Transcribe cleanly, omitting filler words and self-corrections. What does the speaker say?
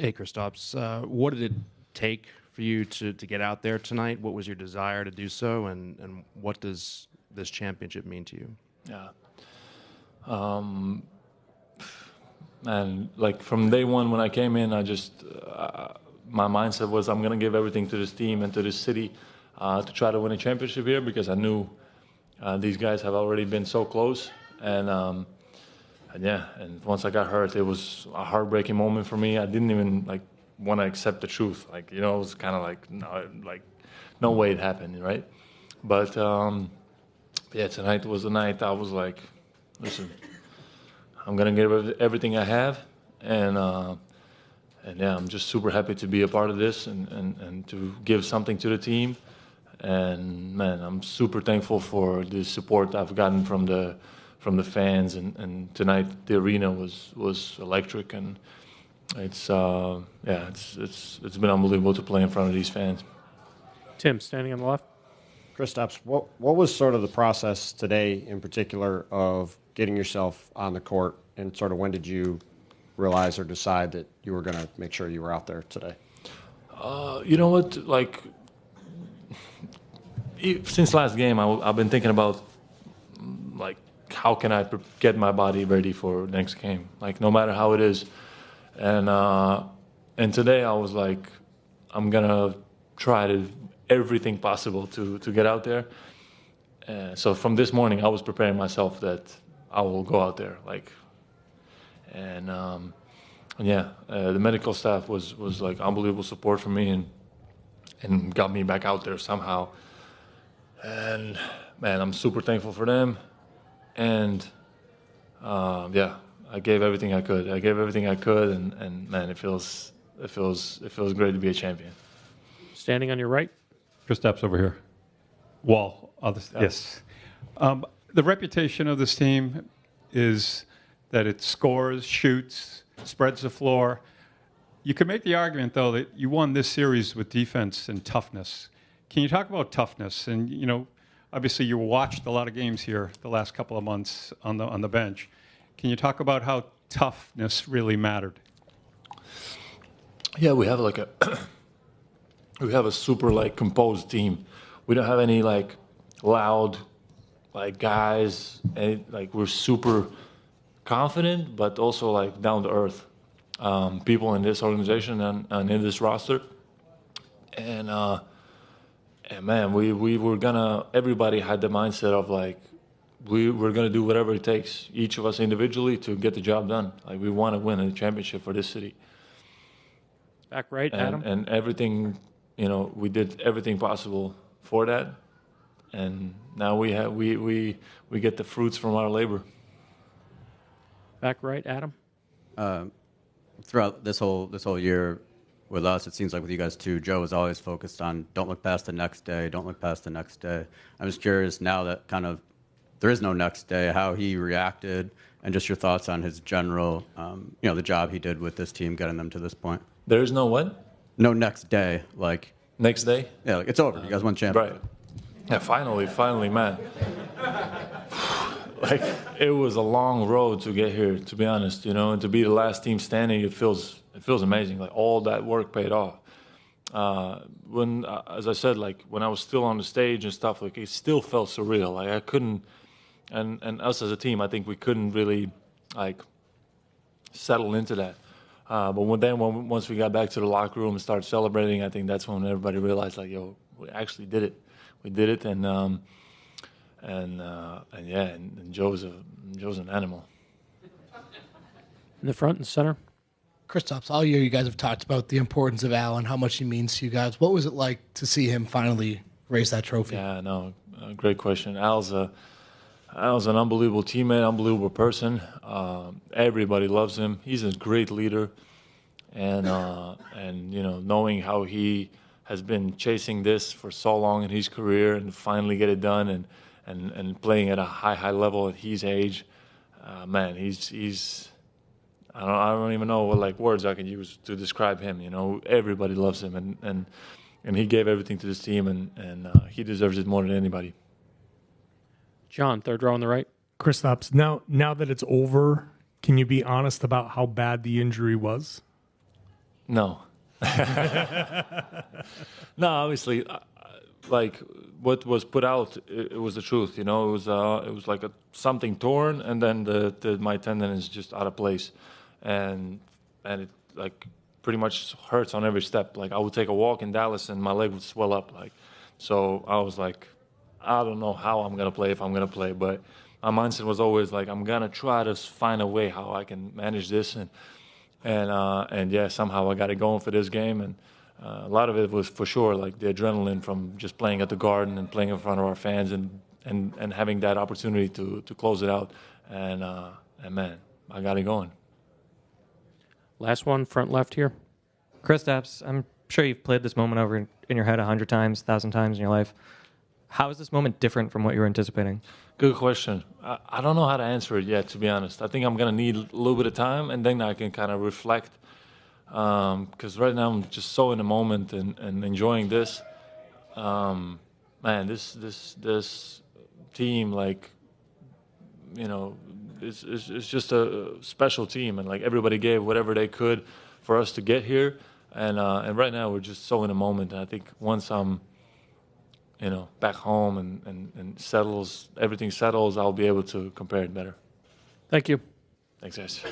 Hey, Kristaps, what did it take for you to get out there tonight? What was your desire to do so, and what does this championship mean to you? Yeah. And like from day one when I came in, I just my mindset was I'm gonna give everything to this team and to this city to try to win a championship here because I knew these guys have already been so close. And yeah, and once I got hurt, it was a heartbreaking moment for me. I didn't even like want to accept the truth. Like, you know, it was kind of like no way it happened, right? But yeah, tonight was the night I was like, listen, I'm gonna give everything I have, and yeah, I'm just super happy to be a part of this and to give something to the team. And man, I'm super thankful for the support I've gotten from the fans, and tonight the arena was electric, and it's it's been unbelievable to play in front of these fans. Tim, standing on the left. Kristaps, what was sort of the process today in particular of getting yourself on the court, and sort of when did you realize or decide that you were going to make sure you were out there today? You know what, like since last game, I've been thinking about like how can I get my body ready for next game, like no matter how it is, and today I was like, I'm gonna try to everything possible to get out there. So from this morning, I was preparing myself that I will go out there, like, and yeah, the medical staff was like unbelievable support for me and got me back out there somehow. And man, I'm super thankful for them. And yeah, I gave everything I could. And man, it feels great to be a champion. Standing on your right. Kristaps over here. Wall. Yes. The reputation of this team is that it scores, shoots, spreads the floor. You could make the argument, though, that you won this series with defense and toughness. Can you talk about toughness? And, you know, obviously you watched a lot of games here the last couple of months on the bench. Can you talk about how toughness really mattered? Yeah, we have like we have a super like composed team. We don't have any like loud like guys. Like we're super confident, but also like down to earth people in this organization and in this roster. And man, we were gonna. Everybody had the mindset of like we're gonna do whatever it takes, each of us individually, to get the job done. Like we want to win a championship for this city. Back right, Adam. And everything, you know, we did everything possible for that, and now we get the fruits from our labor. Back right, Adam. Throughout this whole year with us, it seems like with you guys too, Joe is always focused on don't look past the next day, don't look past the next day. I'm just curious now that kind of there is no next day, how he reacted, and just your thoughts on his general, the job he did with this team, getting them to this point. There is no what? No next day, like next day. Yeah, like it's over. You guys won championship. Right. Yeah, finally, man. Like it was a long road to get here, to be honest, you know, and to be the last team standing, it feels amazing. Like all that work paid off. When, as I said, like when I was still on the stage and stuff, like it still felt surreal. Like I couldn't, and us as a team, I think we couldn't really like settle into that. But once we got back to the locker room and started celebrating, I think that's when everybody realized, like, yo, we actually did it. We did it, and Joe's an animal. In the front and center. Kristaps, all year you guys have talked about the importance of Al and how much he means to you guys. What was it like to see him finally raise that trophy? Yeah, no, great question. Al's an unbelievable teammate, unbelievable person. Everybody loves him. He's a great leader, and you know, knowing how he has been chasing this for so long in his career and finally get it done and playing at a high level at his age, man, he's I don't even know what like words I can use to describe him. You know, everybody loves him, and he gave everything to this team, and he deserves it more than anybody. John, third row on the right. Kristaps, now that it's over, can you be honest about how bad the injury was? No. No, obviously, like what was put out, it was the truth. You know, it was like something torn, and then my tendon is just out of place, and it like pretty much hurts on every step. Like I would take a walk in Dallas, and my leg would swell up. Like, so I was like, I don't know how I'm gonna play if I'm gonna play, but my mindset was always like, I'm gonna try to find a way how I can manage this, and yeah, somehow I got it going for this game, and a lot of it was for sure like the adrenaline from just playing at the Garden and playing in front of our fans, and having that opportunity to close it out, and man, I got it going. Last one, front left here. Kristaps, I'm sure you've played this moment over in your head 100 times, 1,000 times in your life. How is this moment different from what you were anticipating? Good question. I don't know how to answer it yet, to be honest. I think I'm going to need a little bit of time, and then I can kind of reflect. Because right now I'm just so in the moment and enjoying this. Man, this team, like, you know, it's just a special team, and like everybody gave whatever they could for us to get here. And right now we're just so in the moment. And I think once I'm, you know, back home and everything settles, I'll be able to compare it better. Thank you. Thanks, guys.